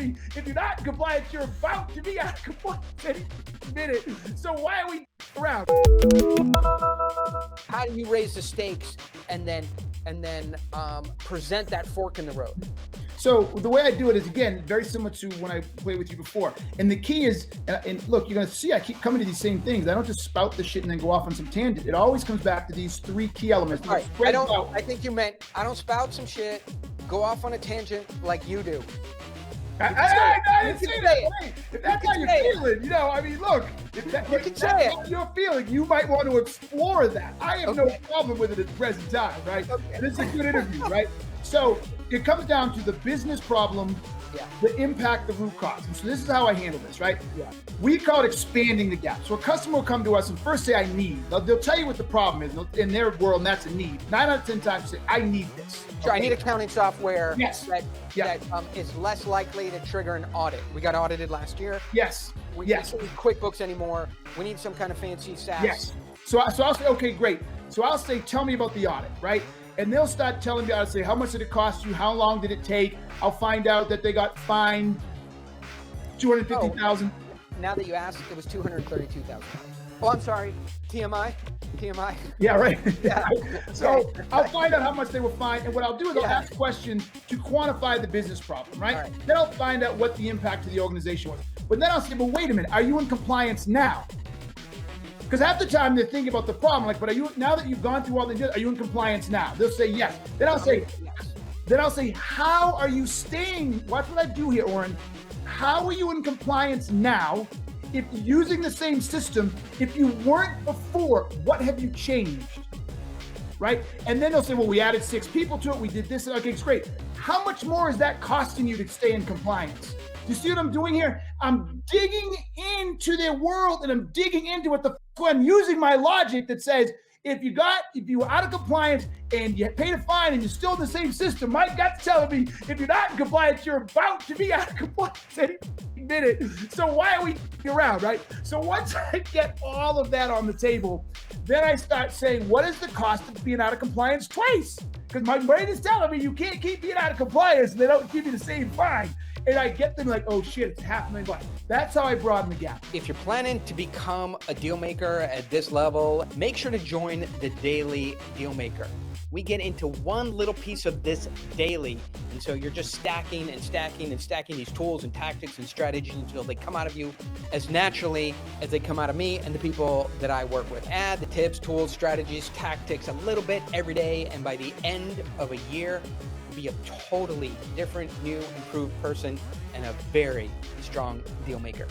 me if you're not in compliance, you're about to be out of compliance any minute. So why are we around? How do you raise the stakes and then present that fork in the road? So the way I do it is, again, very similar to when I played with you before. And the key is, and look, you're going to see I keep coming to these same things. I don't just spout the shit and then go off on some tangent. It always comes back to these three key elements. All right. I think you meant I don't spout some shit, go off on a tangent like you do. I didn't say that. Hey, if that's how you're feeling, I mean, look, if that's how you're feeling, you might want to explore that. I have no problem with it at the present time, right? Okay. This is a good interview, right? So it comes down to the business problem, the impact, the root cause. And so this is how I handle this, right? Yeah. We call it expanding the gap. So a customer will come to us and first say, I need. They'll tell you what the problem is in their world, and that's a need. 9 out of 10 times say, I need this. Sure, I need accounting software that is less likely to trigger an audit. We got audited last year. Yes. We don't need QuickBooks anymore. We need some kind of fancy SaaS. Yes. So I'll say, okay, great. So I'll say, tell me about the audit, right? And they'll start telling me, I'll say, how much did it cost you? How long did it take? I'll find out that they got fined $250,000. Now that you asked, it was $232,000. Oh, I'm sorry. TMI. Yeah, right. Yeah. So I'll find out how much they were fined. And what I'll do is I'll ask questions to quantify the business problem, right? Then I'll find out what the impact to the organization was. But then I'll say, well, wait a minute. Are you in compliance now? Because half the time they're thinking about the problem, like, but are you, now that you've gone through all the, are you in compliance now? They'll say yes. Then I'll say, how are you staying? Watch what I do here, Oren. How are you in compliance now? If using the same system, if you weren't before, what have you changed? Right? And then they'll say, well, we added 6 people to it. We did this. Okay, it's great. How much more is that costing you to stay in compliance? You see what I'm doing here? I'm digging into their world and I'm digging into what I'm using my logic that says, if you were out of compliance and you paid a fine and you're still in the same system, my gut's telling me if you're not in compliance, you're about to be out of compliance any minute. So why are we around, right? So once I get all of that on the table, then I start saying, what is the cost of being out of compliance twice? Because my brain is telling me you can't keep being out of compliance and they don't give you the same fine. And I get them like, oh shit, it's $500,000. That's how I broaden the gap. If you're planning to become a deal maker at this level, make sure to join the Daily Dealmaker. We get into one little piece of this daily. And so you're just stacking and stacking and stacking these tools and tactics and strategies until they come out of you as naturally as they come out of me and the people that I work with. Add the tips, tools, strategies, tactics a little bit every day. And by the end of a year, be a totally different, new, improved person and a very strong deal maker.